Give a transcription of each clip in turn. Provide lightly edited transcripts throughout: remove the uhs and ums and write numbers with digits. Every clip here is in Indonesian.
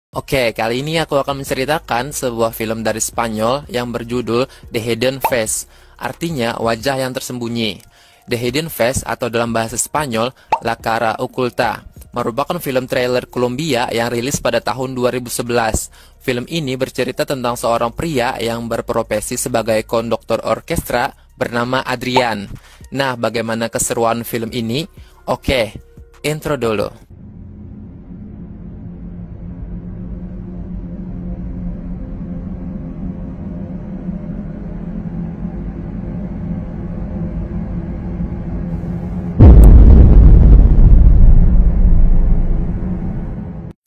Oke, kali ini aku akan menceritakan sebuah film dari Spanyol yang berjudul The Hidden Face, artinya wajah yang tersembunyi. The Hidden Face atau dalam bahasa Spanyol, La Cara Oculta, merupakan film trailer Kolombia yang rilis pada tahun 2011. Film ini bercerita tentang seorang pria yang berprofesi sebagai konduktor orkestra bernama Adrian. Nah, bagaimana keseruan film ini? Oke, intro dulu.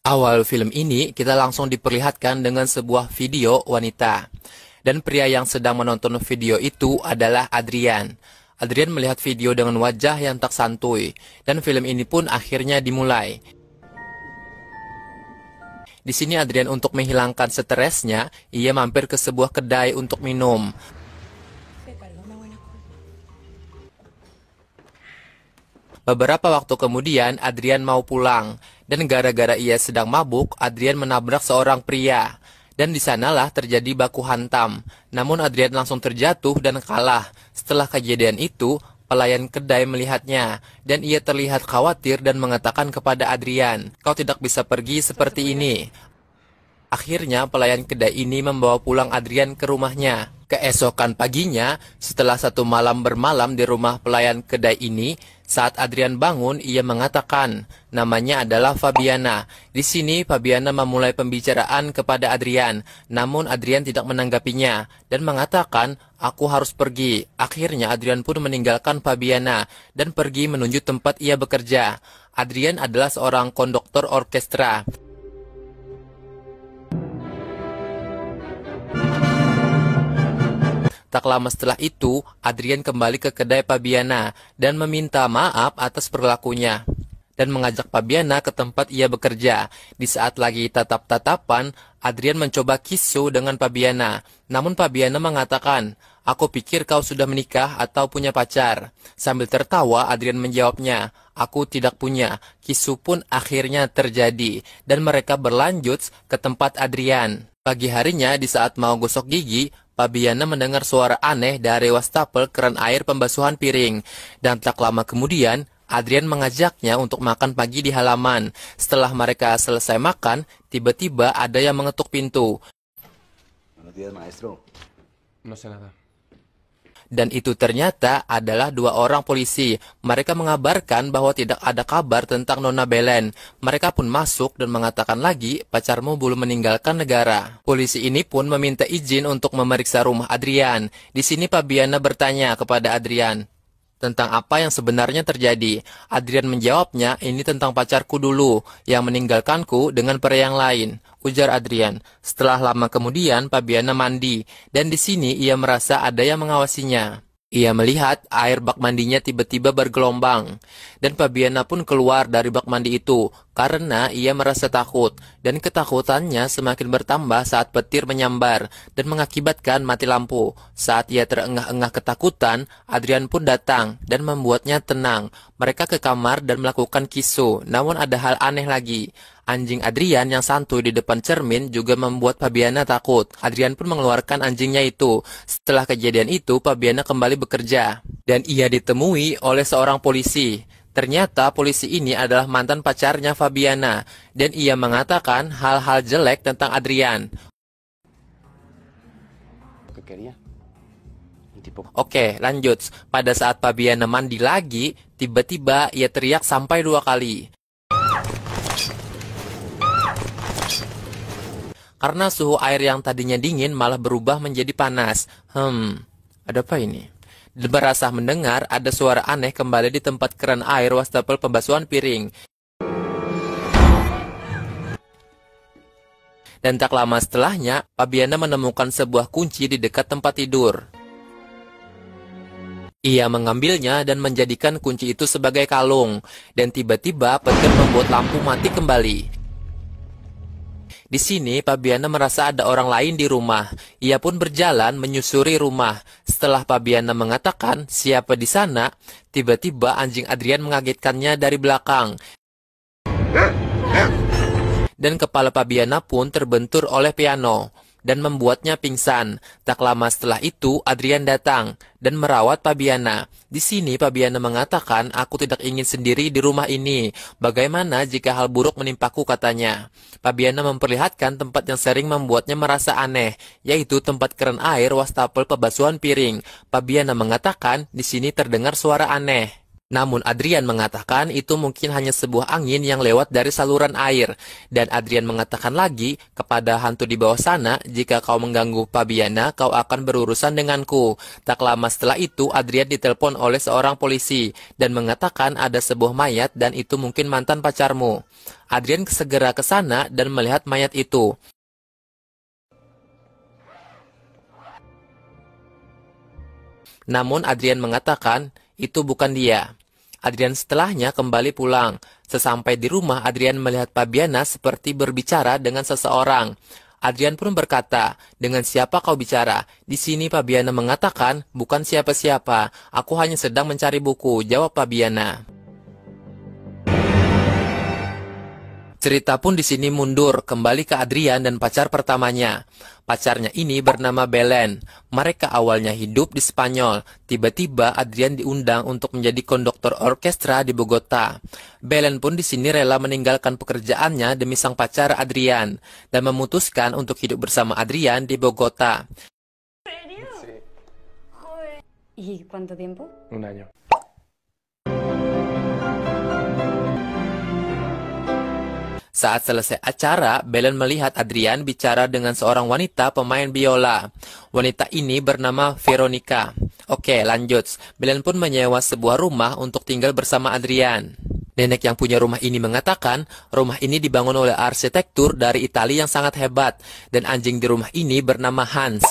Awal film ini, kita langsung diperlihatkan dengan sebuah video wanita. Dan pria yang sedang menonton video itu adalah Adrian. Adrian melihat video dengan wajah yang tak santuy. Dan film ini pun akhirnya dimulai. Di sini Adrian untuk menghilangkan stresnya, ia mampir ke sebuah kedai untuk minum. Beberapa waktu kemudian, Adrian mau pulang. Dan gara-gara ia sedang mabuk, Adrian menabrak seorang pria. Dan di sanalah terjadi baku hantam. Namun Adrian langsung terjatuh dan kalah. Setelah kejadian itu, pelayan kedai melihatnya. Dan ia terlihat khawatir dan mengatakan kepada Adrian, "Kau tidak bisa pergi seperti ini." Akhirnya pelayan kedai ini membawa pulang Adrian ke rumahnya. Keesokan paginya, setelah satu malam bermalam di rumah pelayan kedai ini, saat Adrian bangun, ia mengatakan namanya adalah Fabiana. Di sini Fabiana memulai pembicaraan kepada Adrian, namun Adrian tidak menanggapinya dan mengatakan, "Aku harus pergi." Akhirnya Adrian pun meninggalkan Fabiana dan pergi menuju tempat ia bekerja. Adrian adalah seorang konduktor orkestra. Tak lama setelah itu, Adrian kembali ke kedai Fabiana dan meminta maaf atas perilakunya dan mengajak Fabiana ke tempat ia bekerja. Di saat lagi tatap-tatapan, Adrian mencoba kisu dengan Fabiana. Namun Fabiana mengatakan, "Aku pikir kau sudah menikah atau punya pacar." Sambil tertawa, Adrian menjawabnya, "Aku tidak punya." Kisu pun akhirnya terjadi dan mereka berlanjut ke tempat Adrian. Pagi harinya, di saat mau gosok gigi, Fabiana mendengar suara aneh dari wastafel keran air pembasuhan piring. Dan tak lama kemudian, Adrian mengajaknya untuk makan pagi di halaman. Setelah mereka selesai makan, tiba-tiba ada yang mengetuk pintu. Buenos días, maestro. No sé nada. Dan itu ternyata adalah dua orang polisi. Mereka mengabarkan bahwa tidak ada kabar tentang Nona Belen. Mereka pun masuk dan mengatakan lagi, "Pacarmu belum meninggalkan negara." Polisi ini pun meminta izin untuk memeriksa rumah Adrian. Di sini Fabiana bertanya kepada Adrian tentang apa yang sebenarnya terjadi. Adrian menjawabnya, "Ini tentang pacarku dulu, yang meninggalkanku dengan pria yang lain," ujar Adrian. Setelah lama kemudian, Fabiana mandi, dan di sini ia merasa ada yang mengawasinya. Ia melihat air bak mandinya tiba-tiba bergelombang, dan Fabiana pun keluar dari bak mandi itu karena ia merasa takut, dan ketakutannya semakin bertambah saat petir menyambar dan mengakibatkan mati lampu. Saat ia terengah-engah ketakutan, Adrian pun datang dan membuatnya tenang. Mereka ke kamar dan melakukan kisu, namun ada hal aneh lagi. Anjing Adrian yang santuy di depan cermin juga membuat Fabiana takut. Adrian pun mengeluarkan anjingnya itu. Setelah kejadian itu, Fabiana kembali bekerja. Dan ia ditemui oleh seorang polisi. Ternyata polisi ini adalah mantan pacarnya Fabiana. Dan ia mengatakan hal-hal jelek tentang Adrian. Oke, lanjut. Pada saat Fabiana mandi lagi, tiba-tiba ia teriak sampai 2 kali. Karena suhu air yang tadinya dingin malah berubah menjadi panas. Ada apa ini? Dan merasa mendengar ada suara aneh kembali di tempat keran air wastafel pembasuhan piring. Dan tak lama setelahnya, Fabiana menemukan sebuah kunci di dekat tempat tidur. Ia mengambilnya dan menjadikan kunci itu sebagai kalung. Dan tiba-tiba petir membuat lampu mati kembali. Di sini, Fabiana merasa ada orang lain di rumah. Ia pun berjalan menyusuri rumah. Setelah Fabiana mengatakan siapa di sana, tiba-tiba anjing Adrian mengagetkannya dari belakang. dan kepala Fabiana pun terbentur oleh piano dan membuatnya pingsan. Tak lama setelah itu, Adrian datang dan merawat Fabiana. Di sini Fabiana mengatakan, aku tidak ingin sendiri di rumah ini. Bagaimana jika hal buruk menimpaku, katanya. Fabiana memperlihatkan tempat yang sering membuatnya merasa aneh, yaitu tempat keran air wastafel pembasuhan piring. Fabiana mengatakan, di sini terdengar suara aneh. Namun Adrian mengatakan itu mungkin hanya sebuah angin yang lewat dari saluran air. Dan Adrian mengatakan lagi kepada hantu di bawah sana, jika kau mengganggu Fabiana, kau akan berurusan denganku. Tak lama setelah itu, Adrian ditelepon oleh seorang polisi dan mengatakan ada sebuah mayat dan itu mungkin mantan pacarmu. Adrian segera ke sana dan melihat mayat itu. Namun Adrian mengatakan itu bukan dia. Adrian setelahnya kembali pulang. Sesampai di rumah, Adrian melihat Fabiana seperti berbicara dengan seseorang. Adrian pun berkata, dengan siapa kau bicara? Di sini Fabiana mengatakan, bukan siapa-siapa. Aku hanya sedang mencari buku, jawab Fabiana. Cerita pun di sini mundur, kembali ke Adrian dan pacar pertamanya. Pacarnya ini bernama Belen. Mereka awalnya hidup di Spanyol. Tiba-tiba Adrian diundang untuk menjadi konduktor orkestra di Bogota. Belen pun di sini rela meninggalkan pekerjaannya demi sang pacar Adrian dan memutuskan untuk hidup bersama Adrian di Bogota. Sí. ¿Y cuánto tiempo? Un año. Saat selesai acara, Belen melihat Adrian bicara dengan seorang wanita pemain biola. Wanita ini bernama Veronica. Oke, lanjut. Belen pun menyewa sebuah rumah untuk tinggal bersama Adrian. Nenek yang punya rumah ini mengatakan, rumah ini dibangun oleh arsitektur dari Italia yang sangat hebat, dan anjing di rumah ini bernama Hans.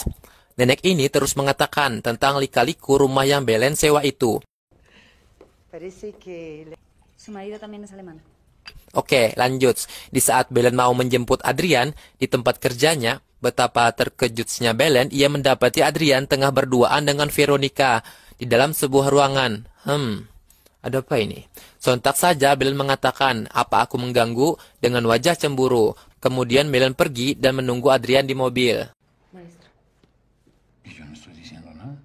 Nenek ini terus mengatakan tentang lika-liku rumah yang Belen sewa itu. Su marido también es alemán. Oke, lanjut. Di saat Belen mau menjemput Adrian di tempat kerjanya, betapa terkejutnya Belen, ia mendapati Adrian tengah berduaan dengan Veronica di dalam sebuah ruangan. Ada apa ini? Sontak saja Belen mengatakan, apa aku mengganggu, dengan wajah cemburu. Kemudian Belen pergi dan menunggu Adrian di mobil. Maestro. Yo no estoy diciendo nada.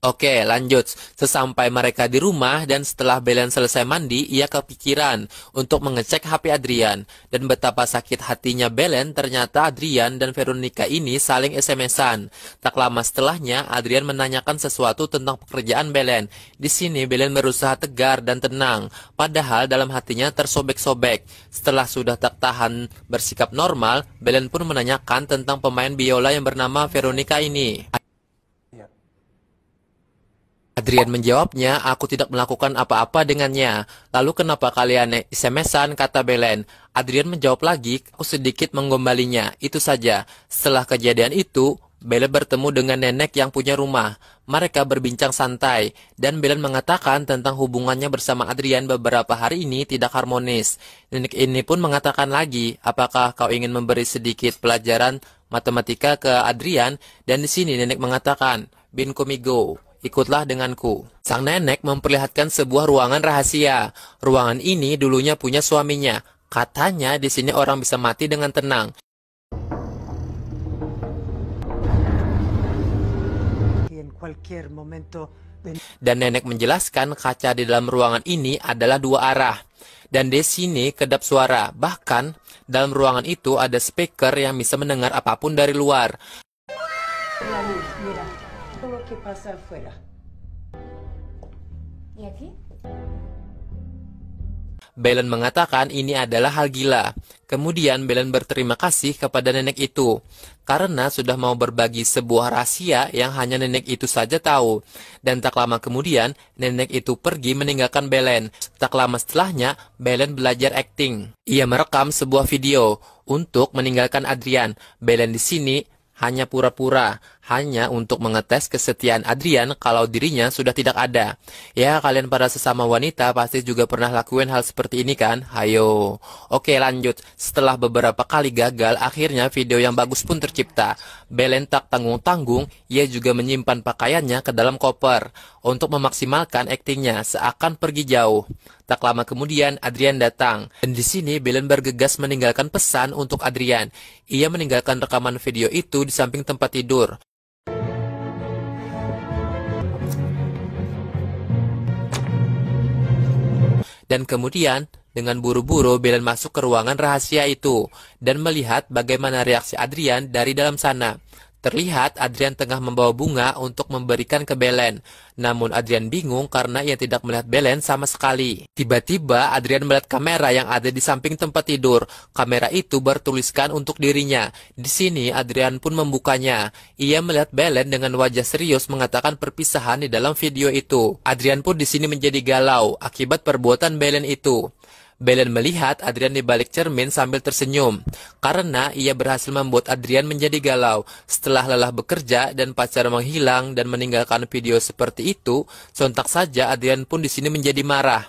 Oke, lanjut. Sesampai mereka di rumah dan setelah Belen selesai mandi, ia kepikiran untuk mengecek HP Adrian. Dan betapa sakit hatinya Belen, ternyata Adrian dan Veronica ini saling SMS-an. Tak lama setelahnya, Adrian menanyakan sesuatu tentang pekerjaan Belen. Di sini Belen berusaha tegar dan tenang, padahal dalam hatinya tersobek-sobek. Setelah sudah tak tahan bersikap normal, Belen pun menanyakan tentang pemain biola yang bernama Veronica ini. Adrian menjawabnya, aku tidak melakukan apa-apa dengannya. Lalu kenapa kalian SMS-an, kata Belen. Adrian menjawab lagi, aku sedikit menggombalinya, itu saja. Setelah kejadian itu, Belen bertemu dengan nenek yang punya rumah. Mereka berbincang santai, dan Belen mengatakan tentang hubungannya bersama Adrian beberapa hari ini tidak harmonis. Nenek ini pun mengatakan lagi, apakah kau ingin memberi sedikit pelajaran matematika ke Adrian? Dan di sini nenek mengatakan, bin conmigo. Ikutlah denganku. Sang nenek memperlihatkan sebuah ruangan rahasia. Ruangan ini dulunya punya suaminya. Katanya di sini orang bisa mati dengan tenang. Dan nenek menjelaskan kaca di dalam ruangan ini adalah dua arah. Dan di sini kedap suara. Bahkan dalam ruangan itu ada speaker yang bisa mendengar apapun dari luar. ¿Qué pasa afuera? ¿Y aquí? Belen mengatakan ini adalah hal gila. Kemudian Belen berterima kasih kepada nenek itu karena sudah mau berbagi sebuah rahasia yang hanya nenek itu saja tahu. Dan tak lama kemudian nenek itu pergi meninggalkan Belen. Tak lama setelahnya Belen belajar akting. Ia merekam sebuah video untuk meninggalkan Adrian. Belen di sini hanya pura-pura, hanya untuk mengetes kesetiaan Adrian kalau dirinya sudah tidak ada. Ya, kalian para sesama wanita pasti juga pernah lakuin hal seperti ini kan? Hayo. Oke, lanjut. Setelah beberapa kali gagal, akhirnya video yang bagus pun tercipta. Belen tak tanggung-tanggung, ia juga menyimpan pakaiannya ke dalam koper untuk memaksimalkan aktingnya seakan pergi jauh. Tak lama kemudian, Adrian datang. Dan di sini, Belen bergegas meninggalkan pesan untuk Adrian. Ia meninggalkan rekaman video itu di samping tempat tidur. Dan kemudian, dengan buru-buru, Belen masuk ke ruangan rahasia itu dan melihat bagaimana reaksi Adrian dari dalam sana. Terlihat Adrian tengah membawa bunga untuk memberikan ke Belen. Namun Adrian bingung karena ia tidak melihat Belen sama sekali. Tiba-tiba Adrian melihat kamera yang ada di samping tempat tidur. Kamera itu bertuliskan untuk dirinya. Di sini Adrian pun membukanya. Ia melihat Belen dengan wajah serius mengatakan perpisahan di dalam video itu. Adrian pun di sini menjadi galau akibat perbuatan Belen itu. Belen melihat Adrian di balik cermin sambil tersenyum, karena ia berhasil membuat Adrian menjadi galau. Setelah lelah bekerja dan pacar menghilang dan meninggalkan video seperti itu, sontak saja Adrian pun di sini menjadi marah.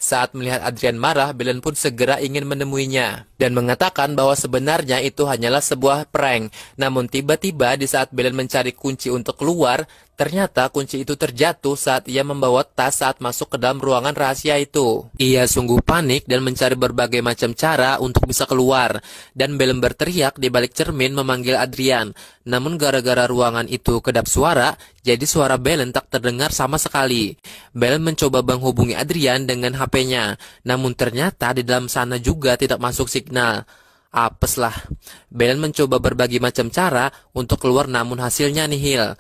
Saat melihat Adrian marah, Belen pun segera ingin menemuinya dan mengatakan bahwa sebenarnya itu hanyalah sebuah prank. Namun tiba-tiba di saat Belen mencari kunci untuk keluar, ternyata kunci itu terjatuh saat ia membawa tas saat masuk ke dalam ruangan rahasia itu. Ia sungguh panik dan mencari berbagai macam cara untuk bisa keluar. Dan Belen berteriak di balik cermin memanggil Adrian. Namun gara-gara ruangan itu kedap suara, jadi suara Belen tak terdengar sama sekali. Belen mencoba menghubungi Adrian dengan HP-nya. Namun ternyata di dalam sana juga tidak masuk signal. Apes lah. Belen mencoba berbagai macam cara untuk keluar namun hasilnya nihil.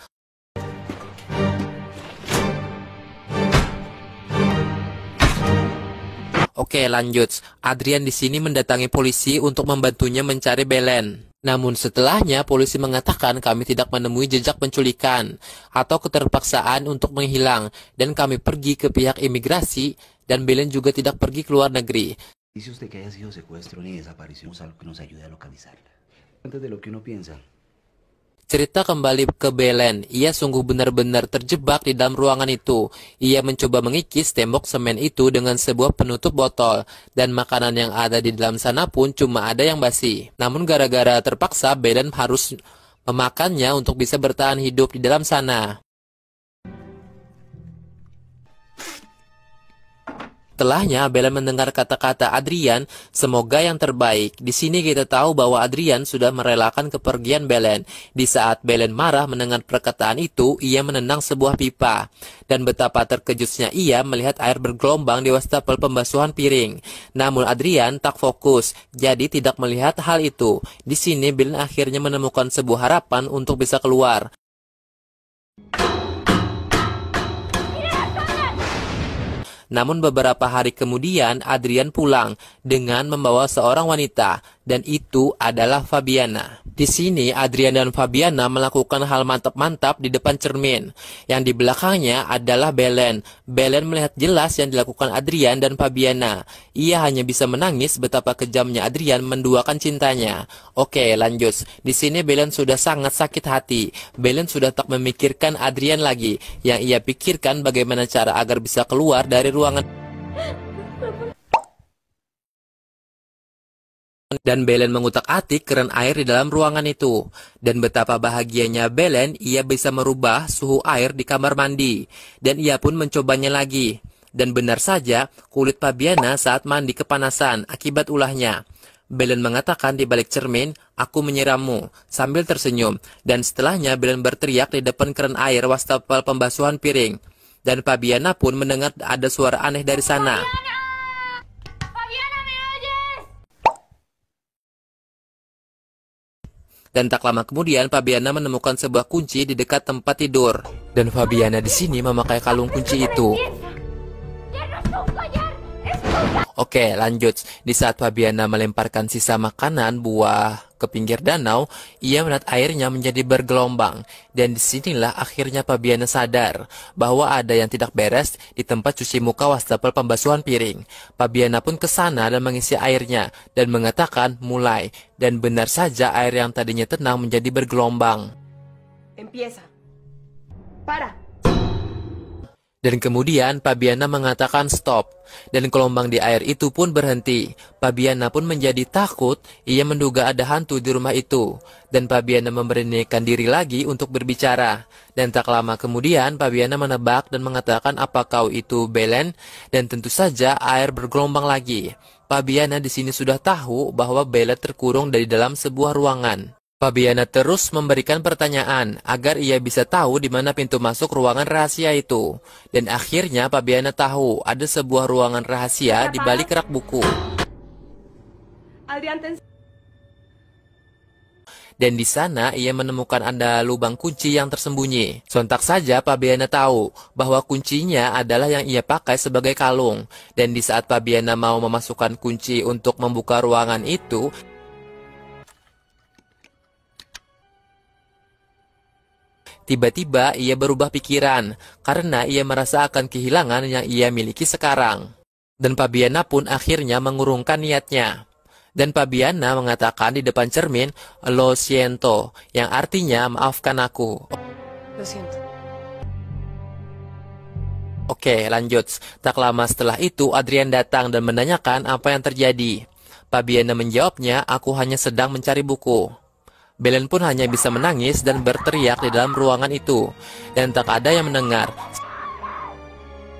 Oke, lanjut. Adrian di sini mendatangi polisi untuk membantunya mencari Belen. Namun setelahnya polisi mengatakan kami tidak menemui jejak penculikan atau keterpaksaan untuk menghilang dan kami pergi ke pihak imigrasi dan Belen juga tidak pergi ke luar negeri. Dice usted que haya sido secuestro ni desaparición, algo que nos ayude a localizarla. Antes de lo que uno piensa. Cerita kembali ke Belen. Ia sungguh benar-benar terjebak di dalam ruangan itu. Ia mencoba mengikis tembok semen itu dengan sebuah penutup botol. Dan makanan yang ada di dalam sana pun cuma ada yang basi. Namun gara-gara terpaksa, Belen harus memakannya untuk bisa bertahan hidup di dalam sana. Setelahnya, Belen mendengar kata-kata Adrian, semoga yang terbaik. Di sini kita tahu bahwa Adrian sudah merelakan kepergian Belen. Di saat Belen marah mendengar perkataan itu, ia menendang sebuah pipa. Dan betapa terkejutnya ia melihat air bergelombang di wastafel pembasuhan piring. Namun Adrian tak fokus, jadi tidak melihat hal itu. Di sini Belen akhirnya menemukan sebuah harapan untuk bisa keluar. Namun beberapa hari kemudian Adrian pulang dengan membawa seorang wanita dan itu adalah Fabiana. Di sini Adrian dan Fabiana melakukan hal mantap-mantap di depan cermin. Yang di belakangnya adalah Belen. Belen melihat jelas yang dilakukan Adrian dan Fabiana. Ia hanya bisa menangis betapa kejamnya Adrian menduakan cintanya. Oke, lanjut. Di sini Belen sudah sangat sakit hati. Belen sudah tak memikirkan Adrian lagi. Yang ia pikirkan bagaimana cara agar bisa keluar dari ruangan. Dan Belen mengutak-atik keran air di dalam ruangan itu. Dan betapa bahagianya Belen, ia bisa merubah suhu air di kamar mandi. Dan ia pun mencobanya lagi. Dan benar saja, kulit Fabiana saat mandi kepanasan akibat ulahnya. Belen mengatakan di balik cermin, aku menyirammu, sambil tersenyum. Dan setelahnya Belen berteriak di depan keran air wastafel pembasuhan piring. Dan Fabiana pun mendengar ada suara aneh dari sana. Dan tak lama kemudian Fabiana menemukan sebuah kunci di dekat tempat tidur. Dan Fabiana di sini memakai kalung kunci itu. Oke, lanjut. Di saat Fabiana melemparkan sisa makanan buah ke pinggir danau, ia melihat airnya menjadi bergelombang. Dan disinilah akhirnya Fabiana sadar bahwa ada yang tidak beres di tempat cuci muka wastafel pembasuhan piring. Fabiana pun ke sana dan mengisi airnya dan mengatakan mulai. Dan benar saja air yang tadinya tenang menjadi bergelombang. Empieza. Para. Dan kemudian Fabiana mengatakan stop, dan gelombang di air itu pun berhenti. Fabiana pun menjadi takut, ia menduga ada hantu di rumah itu. Dan Fabiana memberanikan diri lagi untuk berbicara. Dan tak lama kemudian Fabiana menebak dan mengatakan apakah itu Belen, dan tentu saja air bergelombang lagi. Fabiana di sini sudah tahu bahwa Belen terkurung dari dalam sebuah ruangan. Fabiana terus memberikan pertanyaan agar ia bisa tahu di mana pintu masuk ruangan rahasia itu. Dan akhirnya Fabiana tahu ada sebuah ruangan rahasia di balik rak buku. Dan di sana ia menemukan ada lubang kunci yang tersembunyi. Sontak saja Fabiana tahu bahwa kuncinya adalah yang ia pakai sebagai kalung. Dan di saat Fabiana mau memasukkan kunci untuk membuka ruangan itu, tiba-tiba ia berubah pikiran karena ia merasa akan kehilangan yang ia miliki sekarang. Dan Fabiana pun akhirnya mengurungkan niatnya. Dan Fabiana mengatakan di depan cermin, "Lo siento," yang artinya maafkan aku. Lo siento. Oke, lanjut. Tak lama setelah itu Adrian datang dan menanyakan apa yang terjadi. Fabiana menjawabnya, "Aku hanya sedang mencari buku." Belen pun hanya bisa menangis dan berteriak di dalam ruangan itu, dan tak ada yang mendengar.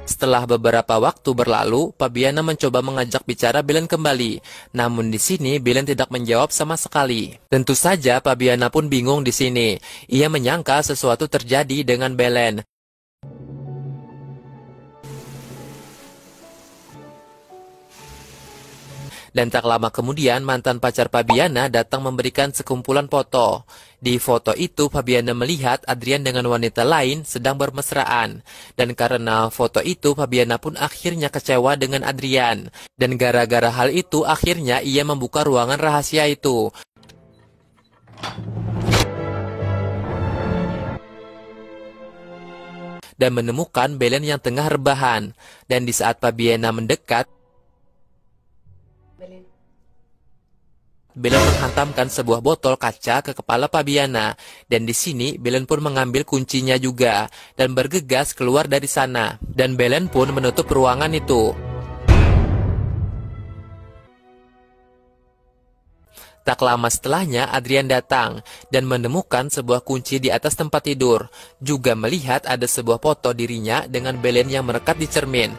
Setelah beberapa waktu berlalu, Fabiana mencoba mengajak bicara Belen kembali. Namun di sini Belen tidak menjawab sama sekali. Tentu saja Fabiana pun bingung di sini. Ia menyangka sesuatu terjadi dengan Belen. Dan tak lama kemudian mantan pacar Fabiana datang memberikan sekumpulan foto. Di foto itu Fabiana melihat Adrian dengan wanita lain sedang bermesraan. Dan karena foto itu Fabiana pun akhirnya kecewa dengan Adrian. Dan gara-gara hal itu akhirnya ia membuka ruangan rahasia itu. Dan menemukan Belen yang tengah rebahan. Dan di saat Fabiana mendekat, Belen menghantamkan sebuah botol kaca ke kepala Fabiana. Dan di sini Belen pun mengambil kuncinya juga dan bergegas keluar dari sana. Dan Belen pun menutup ruangan itu. Tak lama setelahnya Adrian datang dan menemukan sebuah kunci di atas tempat tidur. Juga melihat ada sebuah foto dirinya dengan Belen yang merekat di cermin.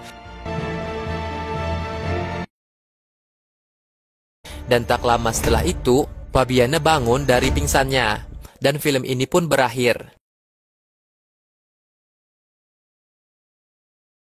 Dan tak lama setelah itu, Fabiana bangun dari pingsannya. Dan film ini pun berakhir.